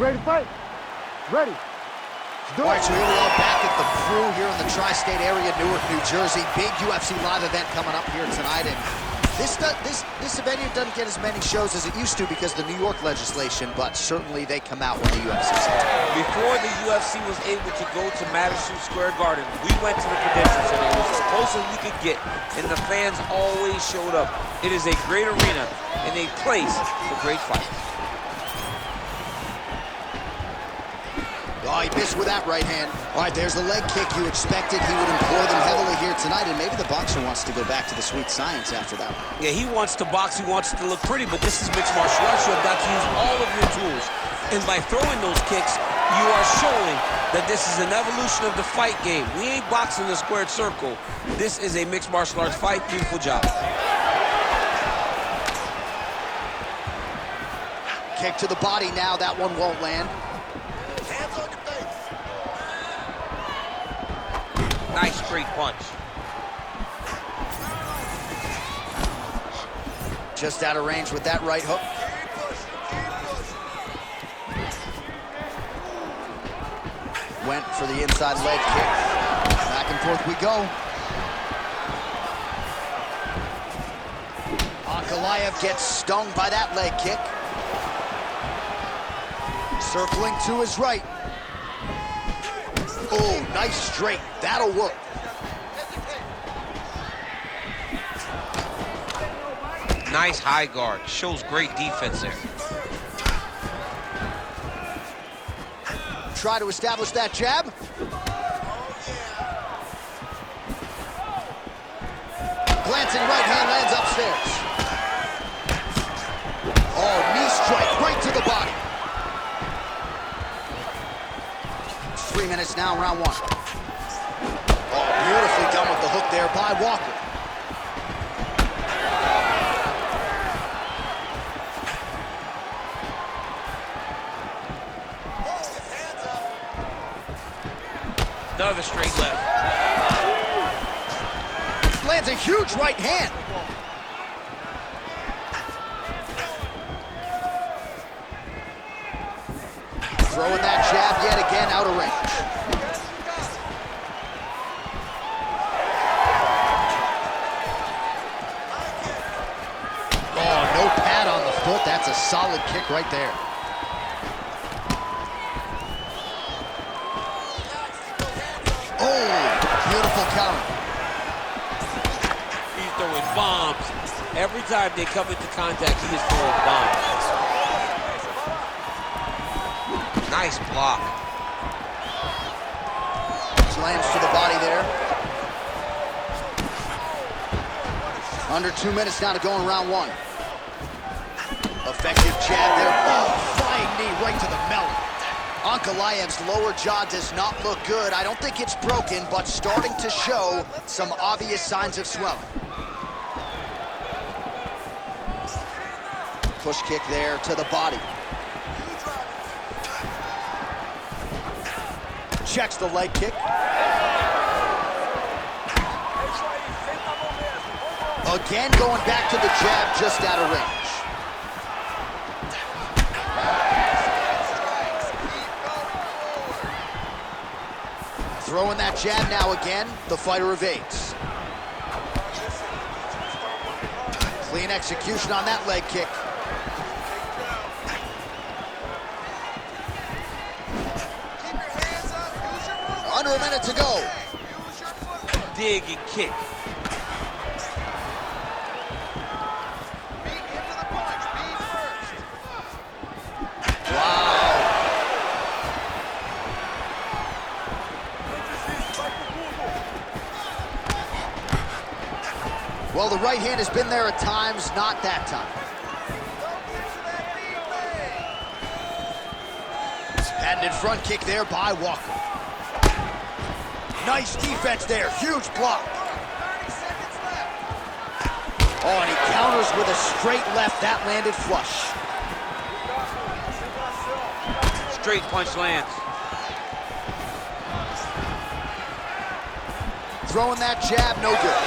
ready to fight? Ready. All right, so here we are back at the Crew here in the tri-state area, Newark, New Jersey. Big UFC live event coming up here tonight. And this event here doesn't get as many shows as it used to because of the New York legislation, but certainly they come out when the UFC sends it. Before the UFC was able to go to Madison Square Garden, we went to the Prudential Center. It was as close as we could get, and the fans always showed up. It is a great arena and a place for great fights. Oh, he missed with that right hand. All right, there's the leg kick you expected. He would employ them heavily here tonight, and maybe the boxer wants to go back to the sweet science after that. Yeah, he wants to box, he wants to look pretty, but this is mixed martial arts. You have got to use all of your tools. And by throwing those kicks, you are showing that this is an evolution of the fight game. We ain't boxing the squared circle. This is a mixed martial arts fight. Beautiful job. Kick to the body now. That one won't land. Hands on your face. Nice straight punch. Just out of range with that right hook. Went for the inside leg kick. Back and forth we go. Ankalaev gets stung by that leg kick. Circling to his right. Oh, nice straight. That'll work. Nice high guard. Shows great defense there. Try to establish that jab. Glancing right hand lands upstairs. Oh, knee strike right to the body. 3 minutes now, round one. Oh, beautifully done with the hook there by Walker. Another straight left. Lands a huge right hand. Throwing that jab yet again out of range. Oh, no pad on the foot. That's a solid kick right there. Beautiful counter. He's throwing bombs. Every time they come into contact, he is throwing bombs. Nice block. Slams to the body there. Under 2 minutes now to go in round one. Effective jab there. Oh, flying knee right to the melon. Ankalaev's lower jaw does not look good. I don't think it's broken, but starting to show some obvious signs of swelling. Push kick there to the body. Checks the leg kick. Again going back to the jab just out of range. Throwing that jab now again, the fighter evades. Clean execution on that leg kick. Under a minute to go. Dig and kick. Well, the right hand has been there at times, not that time. Patented front kick there by Walker. Nice defense there, huge block. Oh, and he counters with a straight left, that landed flush. Straight punch lands. Throwing that jab, no good.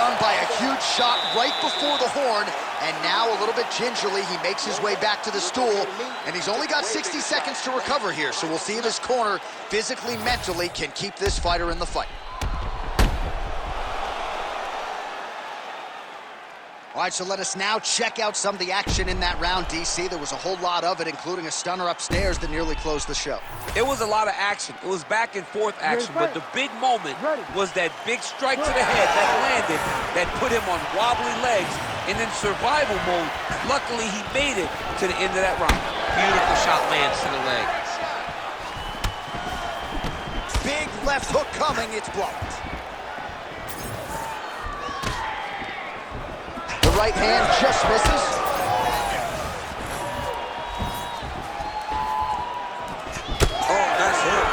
down by a huge shot right before the horn, and now a little bit gingerly, he makes his way back to the stool, and he's only got 60 seconds to recover here, so we'll see if his corner, physically, mentally, can keep this fighter in the fight. All right, so let us now check out some of the action in that round, DC. There was a whole lot of it, including a stunner upstairs that nearly closed the show. It was a lot of action. It was back and forth action, but the big moment was that big strike to the head that landed, that put him on wobbly legs, and in survival mode, luckily he made it to the end of that round. Beautiful shot lands to the leg. Big left hook coming, it's blocked. The right hand just misses. Oh, that's hurt.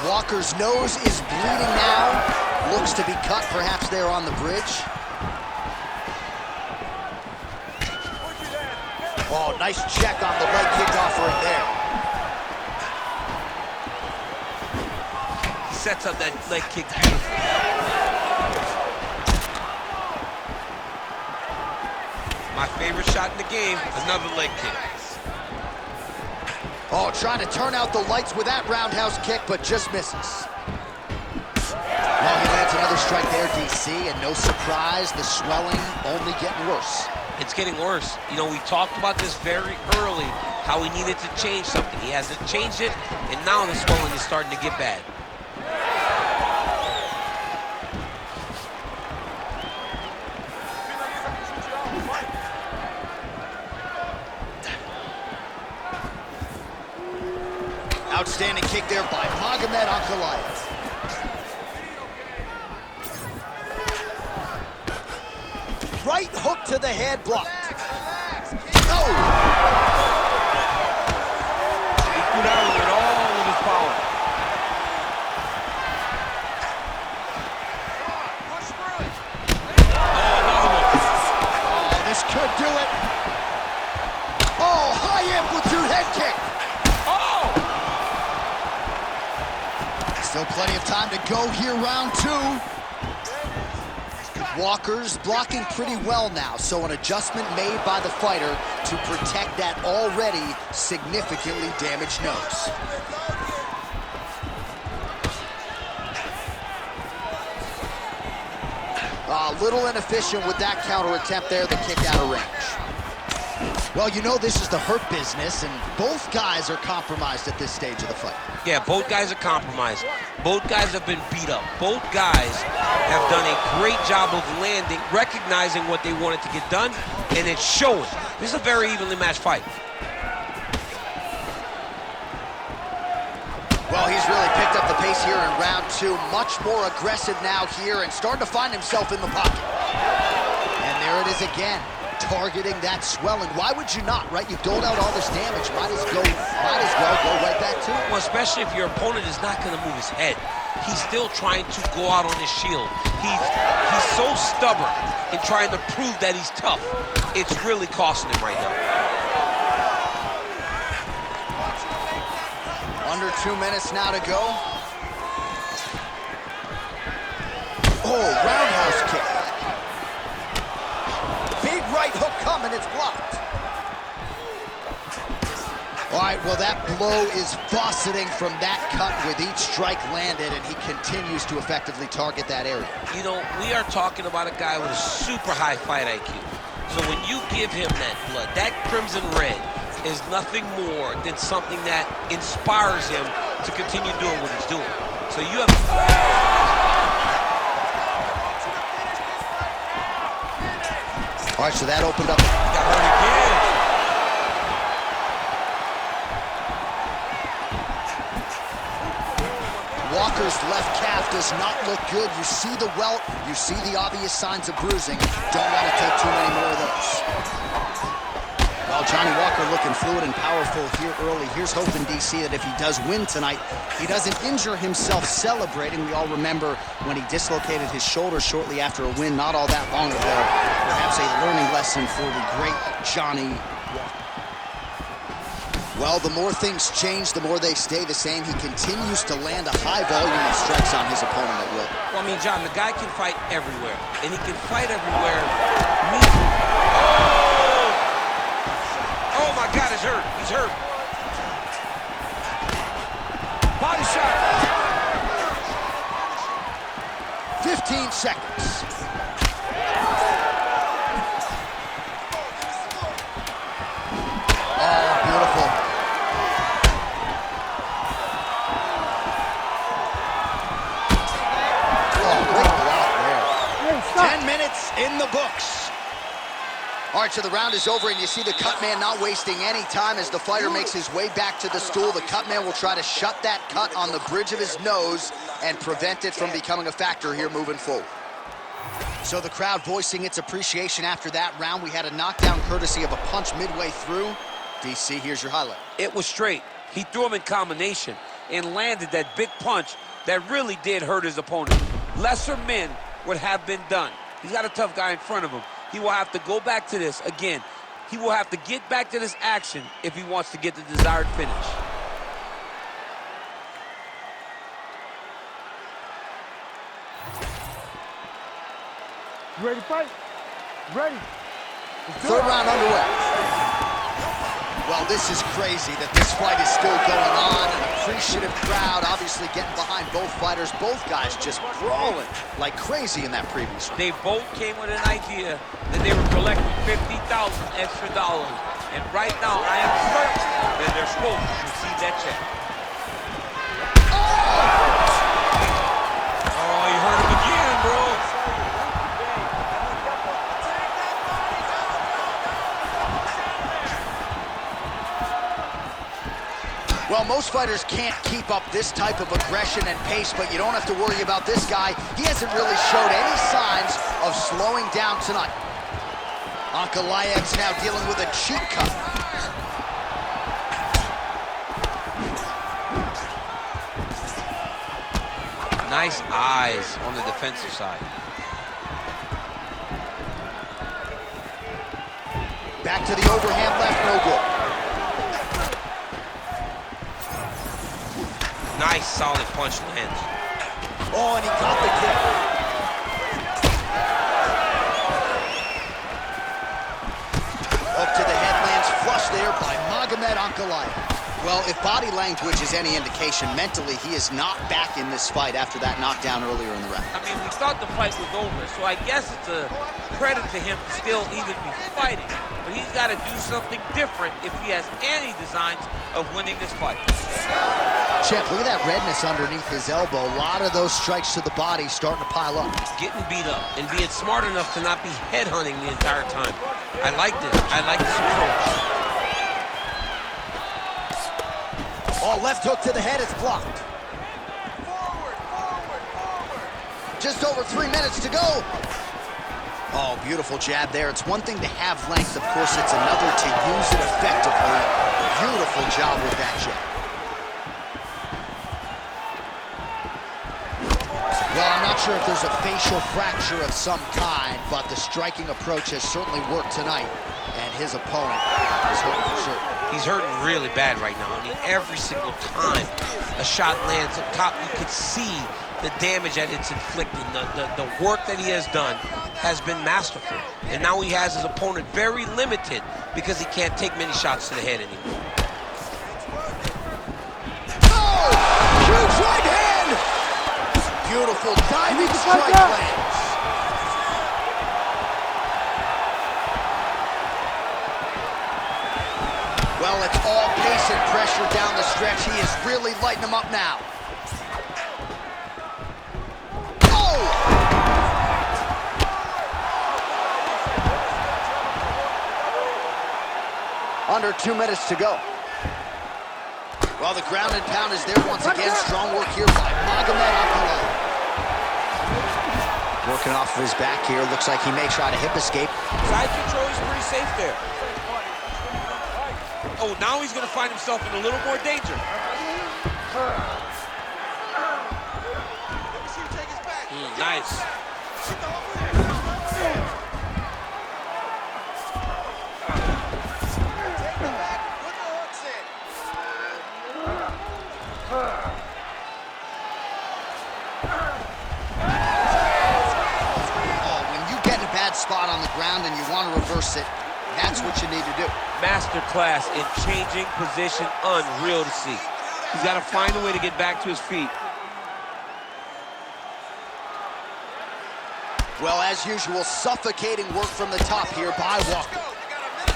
Walker's nose is bleeding now. Looks to be cut, perhaps there on the bridge. Oh, nice check on the leg kick offering there. He sets up that leg kick beautifully. My favorite shot in the game, another leg kick. Oh, trying to turn out the lights with that roundhouse kick, but just misses. Well, he lands another strike there, DC, and no surprise, the swelling only getting worse. It's getting worse. You know, we talked about this very early, how he needed to change something. He hasn't changed it, and now the swelling is starting to get bad. Outstanding kick there by Magomed Ankalaev. Right hook to the head, blocked. Oh! He threw down with all of his power. Oh, this could do it. Oh, high amplitude head kick. Still plenty of time to go here, round two. Walker's blocking pretty well now, so an adjustment made by the fighter to protect that already significantly damaged nose. A little inefficient with that counter attempt there, the kick out of range. Well, you know this is the hurt business, and both guys are compromised at this stage of the fight. Yeah, both guys are compromised. Both guys have been beat up. Both guys have done a great job of landing, recognizing what they wanted to get done, and it's showing. This is a very evenly matched fight. Well, he's really picked up the pace here in round two. Much more aggressive now here and starting to find himself in the pocket. And there it is again. Targeting that swelling. Why would you not, right? You've doled out all this damage. Might as well go right back to it. Well, especially if your opponent is not going to move his head. He's still trying to go out on his shield. He's so stubborn in trying to prove that he's tough. It's really costing him right now. Under 2 minutes now to go. Oh, roundhouse kick. Big right hook coming, it's blocked. All right, well, that blow is fauceting from that cut with each strike landed, and he continues to effectively target that area. You know, we are talking about a guy with a super high fight IQ. So when you give him that blood, that crimson red is nothing more than something that inspires him to continue doing what he's doing. So you have... All right, so that opened up. Got hurt again. Walker's left calf does not look good. You see the welt, you see the obvious signs of bruising. Don't want to take too many more of those. Well, Johnny Walker looking fluid and powerful here early. Here's hoping, DC, that if he does win tonight, he doesn't injure himself celebrating. We all remember when he dislocated his shoulder shortly after a win not all that long ago. Perhaps a learning lesson for the great Johnny Walker. Well, the more things change, the more they stay the same. He continues to land a high volume of strikes on his opponent at will. Well, I mean, John, the guy can fight everywhere, and he can fight everywhere. Oh, my God, he's hurt. He's hurt. Body shot. 15 seconds. Oh, beautiful. Oh, great block there. 10 minutes in the books. All right, so the round is over, and you see the cut man not wasting any time as the fighter makes his way back to the stool. The cut man will try to shut that cut on the bridge of his nose and prevent it from becoming a factor here moving forward. So the crowd voicing its appreciation after that round. We had a knockdown courtesy of a punch midway through. DC, here's your highlight. It was straight. He threw him in combination and landed that big punch that really did hurt his opponent. Lesser men would have been done. He's got a tough guy in front of him. He will have to go back to this again. He will have to get back to this action if he wants to get the desired finish. You ready to fight? Ready. Third round underway. Well, this is crazy that this fight is still going on. An appreciative crowd obviously getting behind both fighters. Both guys just brawling like crazy in that previous round. They both came with an idea that they were collecting $50,000 extra dollars. And right now, I am certain that they're supposed to receive that check. Oh, you heard him again, bro. Well, most fighters can't keep up this type of aggression and pace, but you don't have to worry about this guy. He hasn't really showed any signs of slowing down tonight. Ankalaev's now dealing with a cheek cut. Nice eyes on the defensive side. Back to the overhand left, no good. Nice, solid punch lands. Oh, and he caught the kick. Up to the head, lands flush there by Magomed Ankalaev. Well, if body language is any indication, mentally he is not back in this fight after that knockdown earlier in the round. I mean, we thought the fight was over, so I guess it's a credit to him to still even be fighting. But he's got to do something different if he has any designs of winning this fight. Champ, look at that redness underneath his elbow. A lot of those strikes to the body starting to pile up. Getting beat up and being smart enough to not be headhunting the entire time. I like this. I like this approach. Oh, left hook to the head, it's blocked. Forward, forward, forward. Just over 3 minutes to go. Oh, beautiful jab there. It's one thing to have length, of course, it's another to use it effectively. Beautiful job with that jab. Well, I'm not sure if there's a facial fracture of some kind, but the striking approach has certainly worked tonight, and his opponent is hurting for sure. He's hurting really bad right now. I mean, every single time a shot lands up top, you can see the damage that it's inflicting. The work that he has done has been masterful. And now he has his opponent very limited because he can't take many shots to the head anymore. Oh! Huge right hand! Beautiful diving strike lands. Well, it's all pace and pressure down the stretch. He is really lighting them up now. Oh! Under 2 minutes to go. Well, the ground and pound is there once again. Strong work here by Magomed Ankalaev. Working off of his back here. Looks like he may try to hip escape. Side control is pretty safe there. Oh, now he's going to find himself in a little more danger. Nice. reverse it. That's what you need to do. Masterclass in changing position, unreal to see. He's got to find a way to get back to his feet. Well, as usual, suffocating work from the top here by Walker.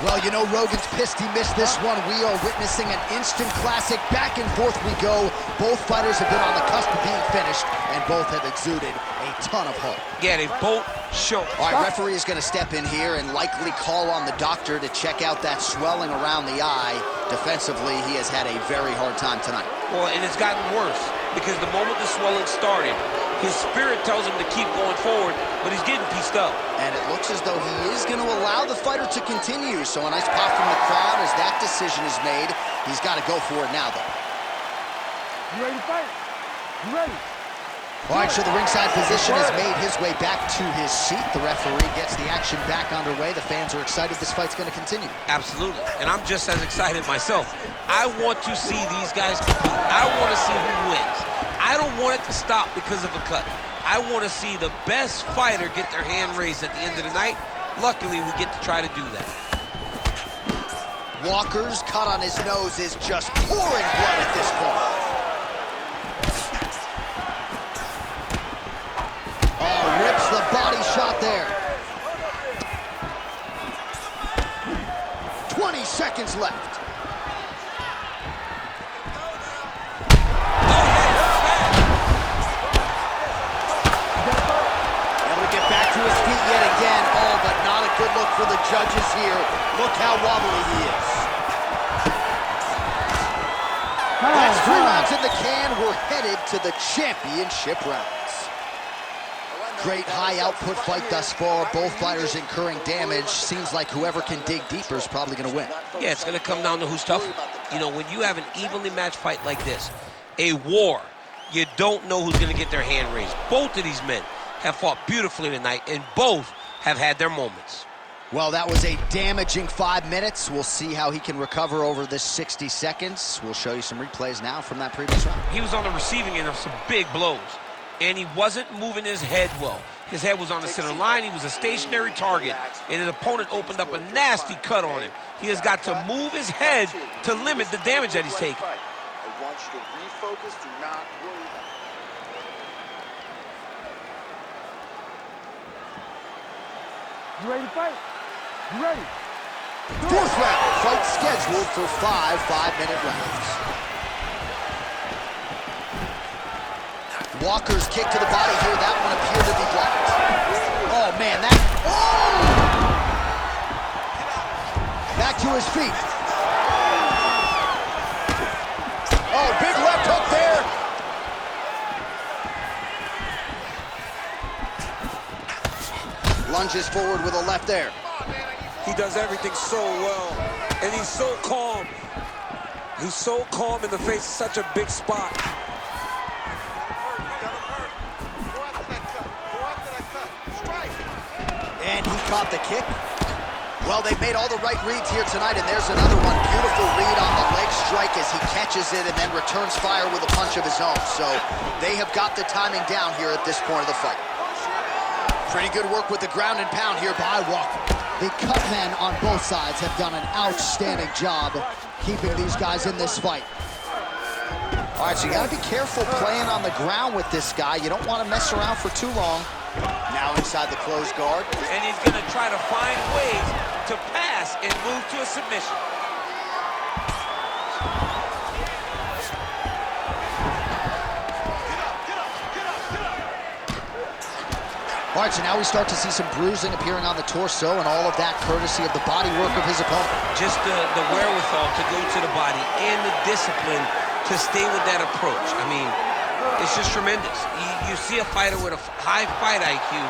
Well, you know, Rogan's pissed he missed this one. We are witnessing an instant classic. Back and forth we go. Both fighters have been on the cusp of being finished, and both have exuded a ton of heart. Yeah, they both show. All right, referee is going to step in here and likely call on the doctor to check out that swelling around the eye. Defensively, he has had a very hard time tonight. Well, and it's gotten worse, because the moment the swelling started, his spirit tells him to keep going forward, but he's getting pieced up. And it looks as though he is going to allow the fighter to continue. So a nice pop from the crowd as that decision is made. He's got to go for it now, though. You ready to fight? You ready? All right, so the ringside position has made his way back to his seat. The referee gets the action back underway. The fans are excited this fight's going to continue. Absolutely, and I'm just as excited myself. I want to see these guys compete. I want to see who wins. I don't want it to stop because of a cut. I want to see the best fighter get their hand raised at the end of the night. Luckily, we get to try to do that. Walker's cut on his nose is just pouring blood at this point. Oh, rips the body shot there. 20 seconds left. Good look for the judges here. Look how wobbly he is. That's 3 rounds in the can. We're headed to the championship rounds. Great high output fight thus far. Both fighters incurring damage. Seems like whoever can dig deeper is probably going to win. Yeah, it's going to come down to who's tougher. You know, when you have an evenly matched fight like this, a war, you don't know who's going to get their hand raised. Both of these men have fought beautifully tonight, and both have had their moments. Well, that was a damaging 5 minutes. We'll see how he can recover over this 60 seconds. We'll show you some replays now from that previous round. He was on the receiving end of some big blows, and he wasn't moving his head well. His head was on the center line. He was a stationary target, and his opponent opened up a nasty cut on him. He has got to move his head to limit the damage that he's taking. I want you to refocus, do not worry. You ready to fight? You ready? 4th round, fight scheduled for 5 5-minute rounds. Walker's kick to the body here, that one appeared to be blocked. Oh man, that, oh! Back to his feet. Oh, big left hook there. Lunges forward with a left there. He does everything so well, and he's so calm. He's so calm in the face of such a big spot. And he caught the kick. Well, they've made all the right reads here tonight, and there's another one. Beautiful read on the leg strike as he catches it and then returns fire with a punch of his own. So they have got the timing down here at this point of the fight. Pretty good work with the ground and pound here by Walker. The cut men on both sides have done an outstanding job keeping these guys in this fight. All right, so you got to be careful playing on the ground with this guy. You don't want to mess around for too long. Now inside the closed guard. And he's going to try to find ways to pass and move to a submission. All right, so now we start to see some bruising appearing on the torso, and all of that courtesy of the body work of his opponent. Just the wherewithal to go to the body and the discipline to stay with that approach. I mean, it's just tremendous. You see a fighter with a high fight IQ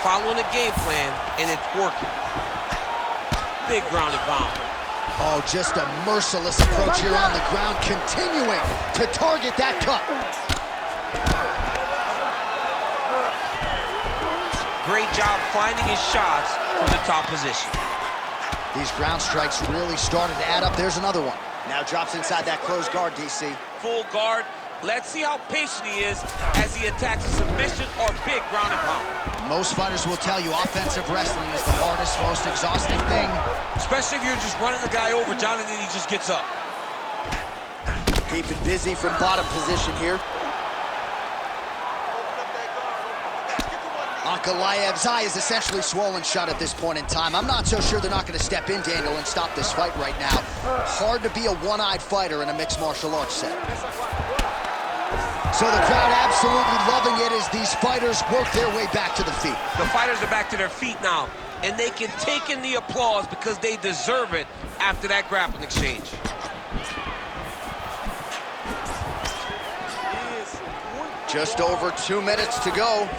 following a game plan, and it's working. Big ground and pound. Oh, just a merciless approach here on the ground, continuing to target that cut. Great job finding his shots from the top position. These ground strikes really started to add up. There's another one. Now drops inside that closed guard, DC. Full guard. Let's see how patient he is as he attacks a submission or big ground and pound. Most fighters will tell you offensive wrestling is the hardest, most exhausting thing. Especially if you're just running the guy over, John, and then he just gets up. Keeping busy from bottom position here. Ankalaev's eye is essentially swollen shut at this point in time. I'm not so sure they're not going to step in, Daniel, and stop this fight right now. Hard to be a one-eyed fighter in a mixed martial arts set. So the crowd absolutely loving it as these fighters work their way back to the feet. The fighters are back to their feet now, and they can take in the applause because they deserve it after that grappling exchange. Just over 2 minutes to go.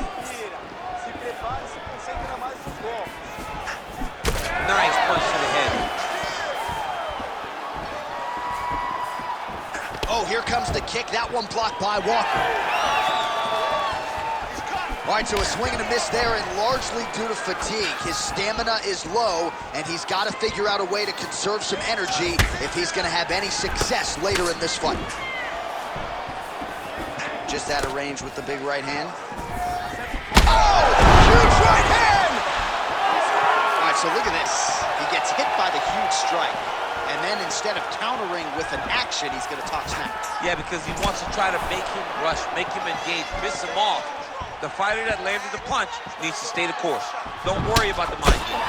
Nice punch to the head. Oh, here comes the kick. That one blocked by Walker. All right, so a swing and a miss there, and largely due to fatigue. His stamina is low, and he's got to figure out a way to conserve some energy if he's going to have any success later in this fight. Just out of range with the big right hand. Oh, huge right hand! All right, so look at this. He gets hit by the huge strike, and then instead of countering with an action, he's going to talk smack. Yeah, because he wants to try to make him rush, make him engage, piss him off. The fighter that landed the punch needs to stay the course. Don't worry about the mind game.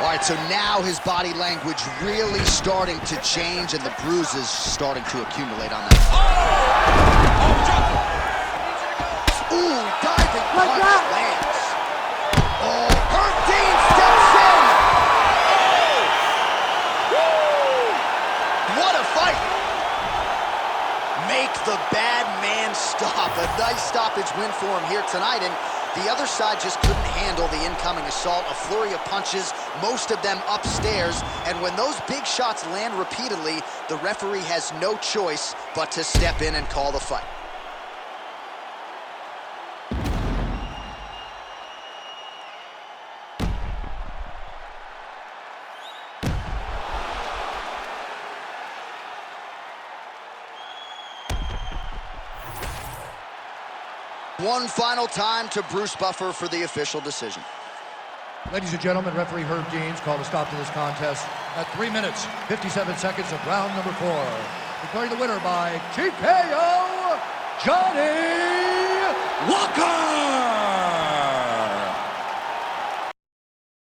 All right, so now his body language really starting to change, and the bruises starting to accumulate on that. Oh, drop it. Ooh, diving punch lands. Oh, Herb Dean steps in. Oh. What a fight. Make the bad man stop. A nice stoppage win for him here tonight, and the other side just couldn't handle the incoming assault. A flurry of punches, most of them upstairs, and when those big shots land repeatedly, the referee has no choice but to step in and call the fight. One final time to Bruce Buffer for the official decision. Ladies and gentlemen, referee Herb Deans called a stop to this contest at 3 minutes, 57 seconds of round number 4. Declaring the winner by TKO, Johnny Walker!